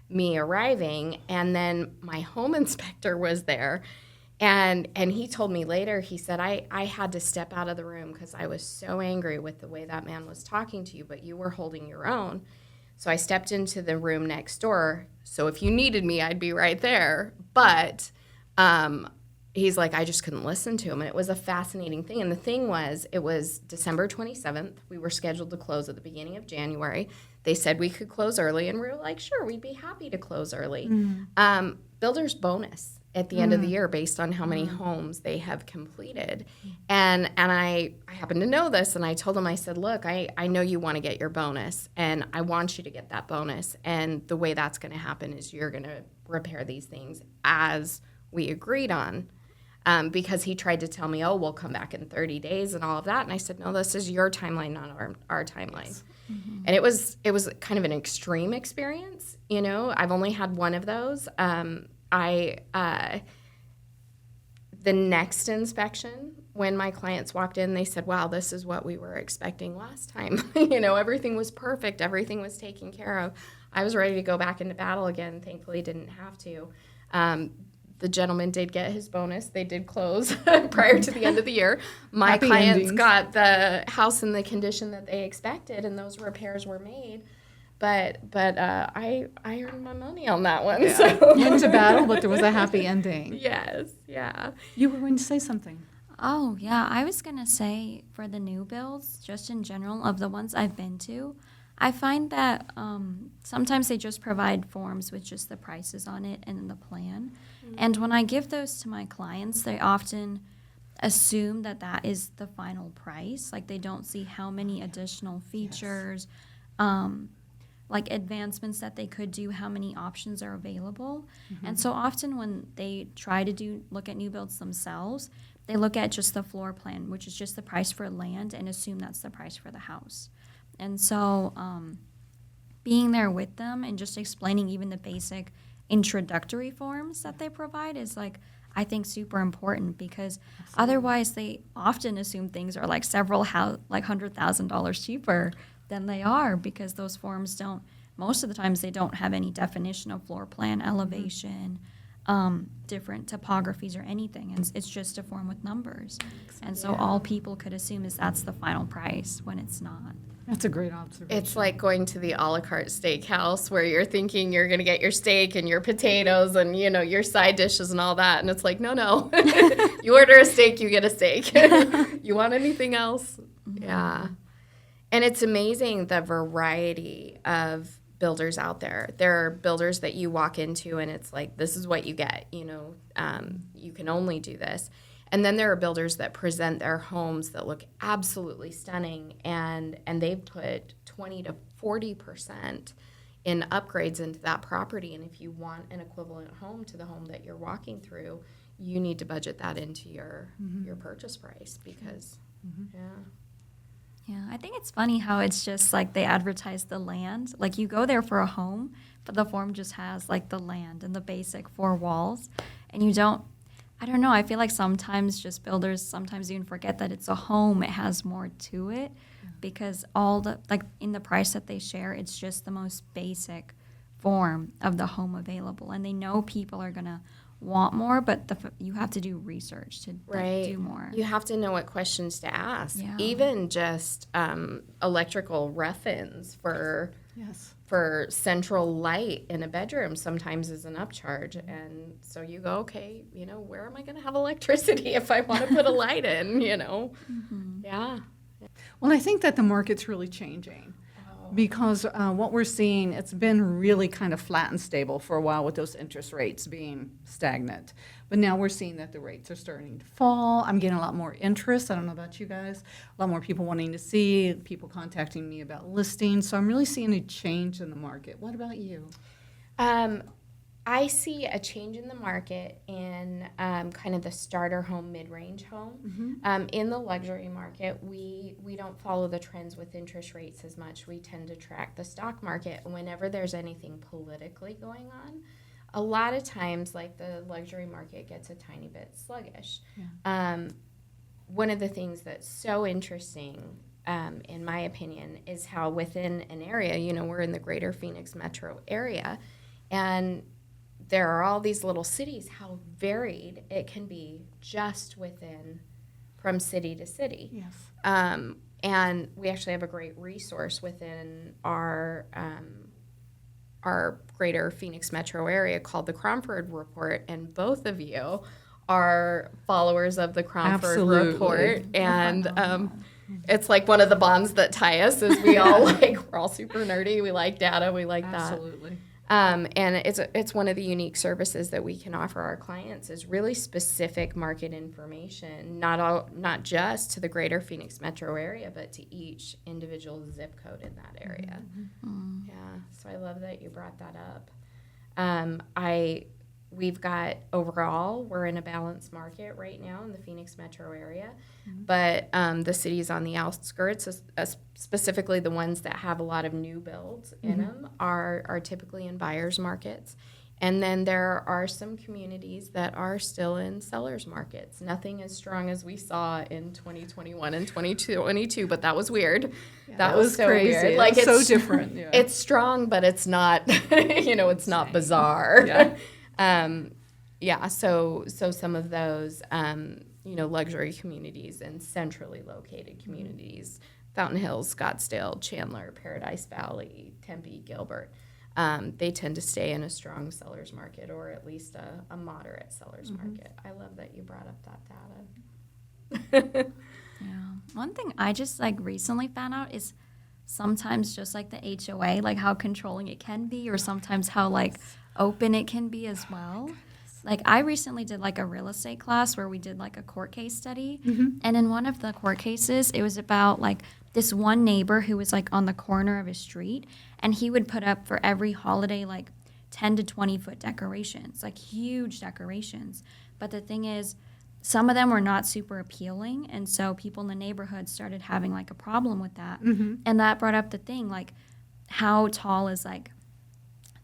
me arriving. And then my home inspector was there. And he told me later, he said, I had to step out of the room because I was so angry with the way that man was talking to you, but you were holding your own. So I stepped into the room next door. So if you needed me, I'd be right there. But he's like, I just couldn't listen to him. And it was a fascinating thing. And the thing was, it was December 27th. We were scheduled to close at the beginning of January. They said we could close early, and we were like, sure, we'd be happy to close early. Builder's bonus at the end of the year based on how many homes they have completed. And I happened to know this, and I told him, I said, look, I know you want to get your bonus, and I want you to get that bonus. And the way that's going to happen is you're going to repair these things as we agreed on. Because he tried to tell me, oh, we'll come back in 30 days and all of that. And I said, no, this is your timeline, not our timeline. Yes. And it was kind of an extreme experience. I've only had one of those. The next inspection, when my clients walked in, they said, wow, this is what we were expecting last time. Everything was perfect. Everything was taken care of. I was ready to go back into battle again. Thankfully, didn't have to. The gentleman did get his bonus. They did close prior to the end of the year. My Happy clients endings. got the house in the condition that they expected, and those repairs were made. But I earned my money on that one. Yeah. So. Into battle, but there was a happy ending. Yes, yeah. You were going to say something. Oh, yeah. I was going to say for the new builds, just in general, of the ones I've been to, I find that sometimes they just provide forms with just the prices on it and then the plan. Mm-hmm. And when I give those to my clients, they often assume that that is the final price. Like they don't see how many additional features, like advancements that they could do, how many options are available. Mm-hmm. And so often when they try to look at new builds themselves, they look at just the floor plan, which is just the price for land, and assume that's the price for the house. And so being there with them and just explaining even the basic introductory forms that they provide is I think super important, because otherwise they often assume things are $100,000 cheaper than they are, because those forms most of the times they don't have any definition of floor plan, elevation, different topographies or anything. And it's just a form with numbers. And so all people could assume is that's the final price when it's not. That's a great observation. It's like going to the a la carte steakhouse where you're thinking you're going to get your steak and your potatoes and, you know, your side dishes and all that. And it's like, no. You order a steak, you get a steak. You want anything else? Yeah. And it's amazing the variety of builders out there. There are builders that you walk into and it's like, this is what you get, you know, you can only do this. And then there are builders that present their homes that look absolutely stunning, and they've put 20 to 40% in upgrades into that property. And if you want an equivalent home to the home that you're walking through, you need to budget that into your purchase price because, Yeah, I think it's funny how it's just like they advertise the land. Like you go there for a home, but the form just has like the land and the basic 4 walls, and you don't. I don't know. I feel like sometimes just builders sometimes even forget that it's a home. It has more to it because all the, like in the price that they share, it's just the most basic form of the home available. And they know people are going to want more, but you have to do research to do more. You have to know what questions to ask. Yeah. Even just electrical rough-ins for central light in a bedroom sometimes is an upcharge. And so you go, okay, you know, where am I going to have electricity if I want to put a light in, you know? Yeah. Well, I think that the market's really changing because what we're seeing, it's been really kind of flat and stable for a while with those interest rates being stagnant. But now we're seeing that the rates are starting to fall. I'm getting a lot more interest. I don't know about you guys. A lot more people wanting to see, people contacting me about listings. So I'm really seeing a change in the market. What about you? I see a change in the market in kind of the starter home, mid-range home. In the luxury market, we don't follow the trends with interest rates as much. We tend to track the stock market. Whenever there's anything politically going on, a lot of times, like the luxury market gets a tiny bit sluggish. One of the things that's so interesting, in my opinion, is how within an area, you know, we're in the greater Phoenix metro area, and there are all these little cities, how varied it can be just within, from city to city. Yes. And we actually have a great resource within our greater Phoenix metro area called the Cromford Report, and both of you are followers of the Cromford Report. And it's like one of the bonds that tie us is we all we're all super nerdy. We like data. We like that. Absolutely. And it's one of the unique services that we can offer our clients is really specific market information, not just to the greater Phoenix metro area, but to each individual zip code in that area. Yeah, so I love that you brought that up. We've got overall, we're in a balanced market right now in the Phoenix metro area, but the cities on the outskirts, specifically the ones that have a lot of new builds in them, are typically in buyers markets. And then there are some communities that are still in sellers markets. Nothing as strong as we saw in 2021 and 2022, but that was weird. Yeah, that was so crazy. weird. Like it's so it's different. Yeah. It's strong, but it's not, it's not bizarre. Yeah. So some of those, luxury communities and centrally located communities, Fountain Hills, Scottsdale, Chandler, Paradise Valley, Tempe, Gilbert, they tend to stay in a strong seller's market or at least a moderate seller's market. I love that you brought up that data. Yeah. One thing I just recently found out is sometimes just the HOA, how controlling it can be, or sometimes how open it can be as well. I recently did a real estate class where we did a court case study. And in one of the court cases, it was about this one neighbor who was on the corner of his street, and he would put up for every holiday 10 to 20 foot decorations, huge decorations. But the thing is, some of them were not super appealing, and so people in the neighborhood started having a problem with that. And that brought up the thing, how tall is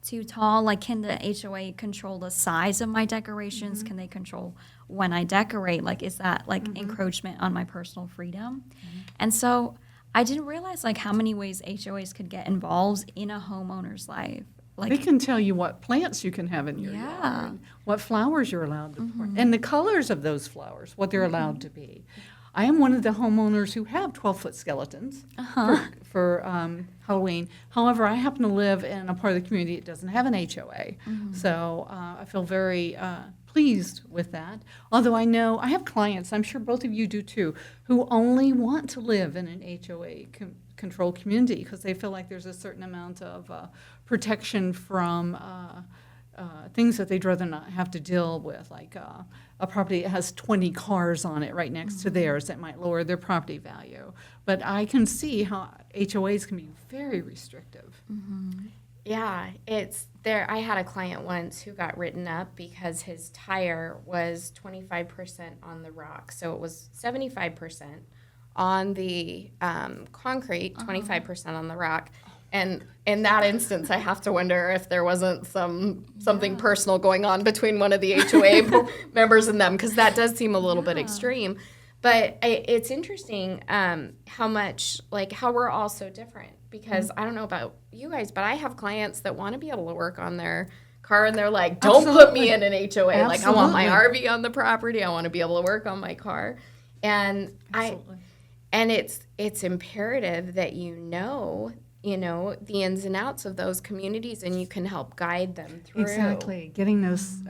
too tall? Can the HOA control the size of my decorations? Can they control when I decorate? Is that encroachment on my personal freedom? And so I didn't realize how many ways HOAs could get involved in a homeowner's life. Like, they can tell you what plants you can have in your Yeah. yard, what flowers you're allowed to plant, and the colors of those flowers, what they're allowed to be. I am one of the homeowners who have 12-foot skeletons for Halloween. However, I happen to live in a part of the community that doesn't have an HOA, so I feel very pleased with that. Although I know I have clients, I'm sure both of you do too, who only want to live in an HOA controlled community because they feel like there's a certain amount of protection from things that they'd rather not have to deal with, like a property that has 20 cars on it right next to theirs that might lower their property value. But I can see how HOAs can be very restrictive. Yeah, it's there. I had a client once who got written up because his tire was 25% on the rock. So it was 75% on the concrete, 25% on the rock. And in that instance, I have to wonder if there wasn't something personal going on between one of the HOA members and them, because that does seem a little bit extreme. But it's interesting how much, like, how we're all so different. Because I don't know about you guys, but I have clients that want to be able to work on their car, and they're like, don't put me in an HOA. Absolutely. Like, I want my RV on the property. I want to be able to work on my car. And it's imperative that you know the ins and outs of those communities, and you can help guide them through. Exactly. Getting those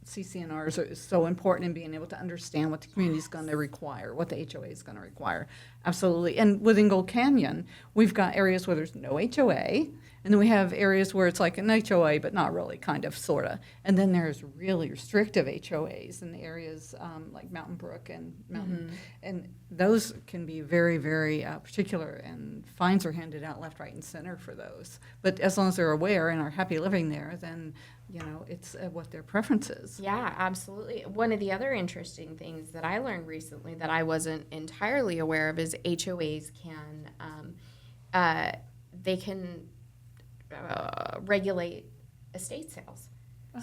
CCNRs is so important in being able to understand what the community is going to require, what the HOA is going to require. Absolutely. And within Gold Canyon, we've got areas where there's no HOA, and then we have areas where it's like an HOA, but not really, kind of, sort of. And then there's really restrictive HOAs in the areas like Mountain Brook and Mountain. And those can be very, very particular, and fines are handed out left, right, and center for those. But as long as they're aware and are happy living there, then, it's what their preference is. Yeah, absolutely. One of the other interesting things that I learned recently that I wasn't entirely aware of is HOAs can regulate estate sales.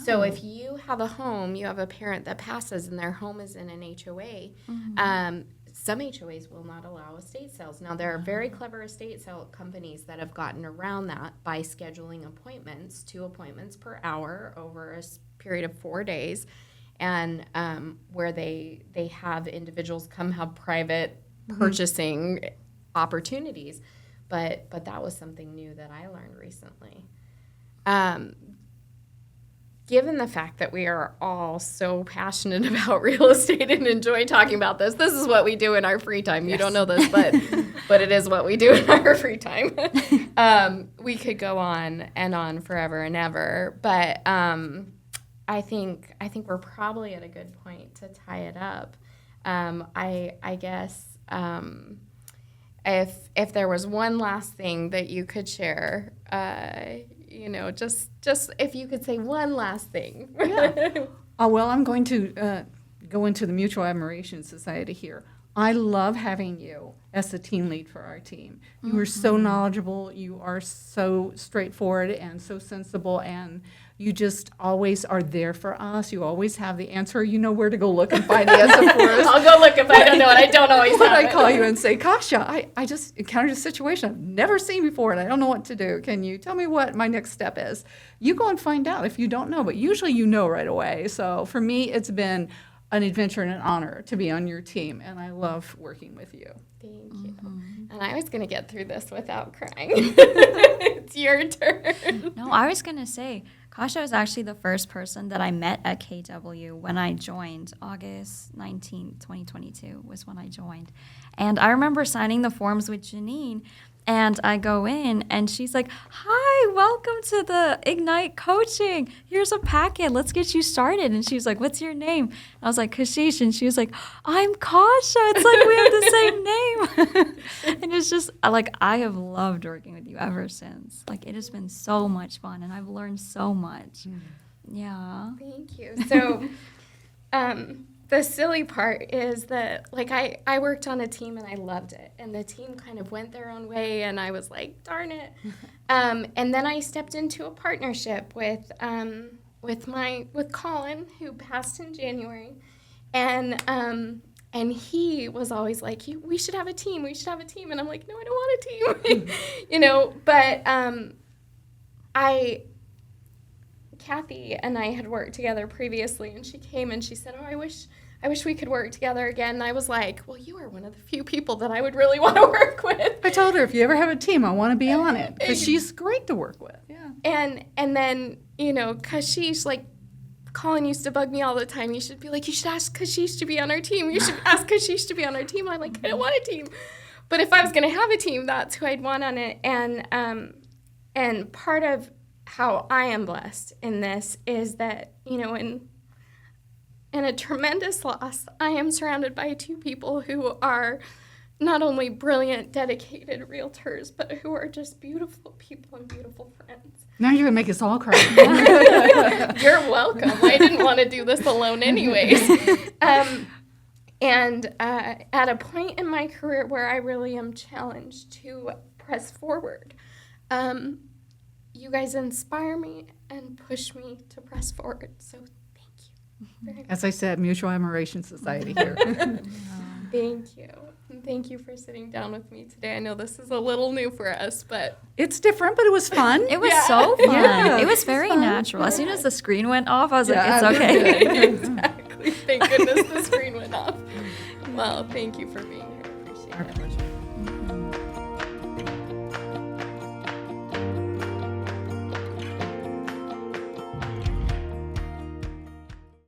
So if you have a home, you have a parent that passes and their home is in an HOA, some HOAs will not allow estate sales. Now, there are very clever estate sale companies that have gotten around that by scheduling appointments, 2 appointments per hour over a period of 4 days, and where they have individuals come have private purchasing opportunities. But that was something new that I learned recently. Given the fact that we are all so passionate about real estate and enjoy talking about this is what we do in our free time. You don't know this, but it is what we do in our free time. We could go on and on forever and ever, but I think we're probably at a good point to tie it up. I guess if there was one last thing that you could share, just if you could say one last thing. Yeah. Well, I'm going to go into the Mutual Admiration Society here. I love having you as the team lead for our team. You are so knowledgeable. You are so straightforward and so sensible, and you just always are there for us. You always have the answer. You know where to go look and find the answer for us. I'll go look if I don't know, and I don't always When have I it. call you and say, Kasha, I just encountered a situation I've never seen before, and I don't know what to do. Can you tell me what my next step is? You go and find out if you don't know, but usually you know right away. So for me, it's been an adventure and an honor to be on your team, and I love working with you. Thank you. And I was going to get through this without crying. It's your turn. No, I was going to say, Kasha was actually the first person that I met at KW when I joined. August 19th, 2022 was when I joined. And I remember signing the forms with Janine, and I go in, and she's like, hi, welcome to the Ignite coaching. Here's a packet. Let's get you started. And she was like, what's your name? I was like, Kashish. And she was like, I'm Kasha. It's like we have the same name. And it's just, like, I have loved working with you ever since. Like, it has been so much fun, and I've learned so much. Yeah. Thank you. So the silly part is that, like, I worked on a team and I loved it. And the team kind of went their own way, and I was like, darn it. And then I stepped into a partnership with Colin, who passed in January. And he was always like, we should have a team. We should have a team. And I'm like, no, I don't want a team. But Kathy and I had worked together previously, and she came and she said, "Oh, I wish we could work together again." And I was like, "Well, you are one of the few people that I would really want to work with." I told her, if you ever have a team, I want to be on it, because she's great to work with. Yeah. And then, Kashish, like, Colin used to bug me all the time. You should be like, "You should ask Kashish to be on our team. You should ask Kashish to be on our team." I'm like, "I don't want a team." But if I was going to have a team, that's who I'd want on it. And part of how I am blessed in this is that, in a tremendous loss, I am surrounded by two people who are not only brilliant, dedicated realtors, but who are just beautiful people and beautiful friends. Now you're going to make us all cry. You're welcome. I didn't want to do this alone anyways. And at a point in my career where I really am challenged to press forward, you guys inspire me and push me to press forward. So thank you. Very much. As I said, Mutual Admiration Society here. Thank you. And thank you for sitting down with me today. I know this is a little new for us, but It's different, but it was fun. It was so fun. Yeah, It was very fun. natural. As soon as the screen went off, I was like, Yeah, it's okay. exactly. Thank goodness the screen went off. Well, thank you for being here. I appreciate Our it. pleasure.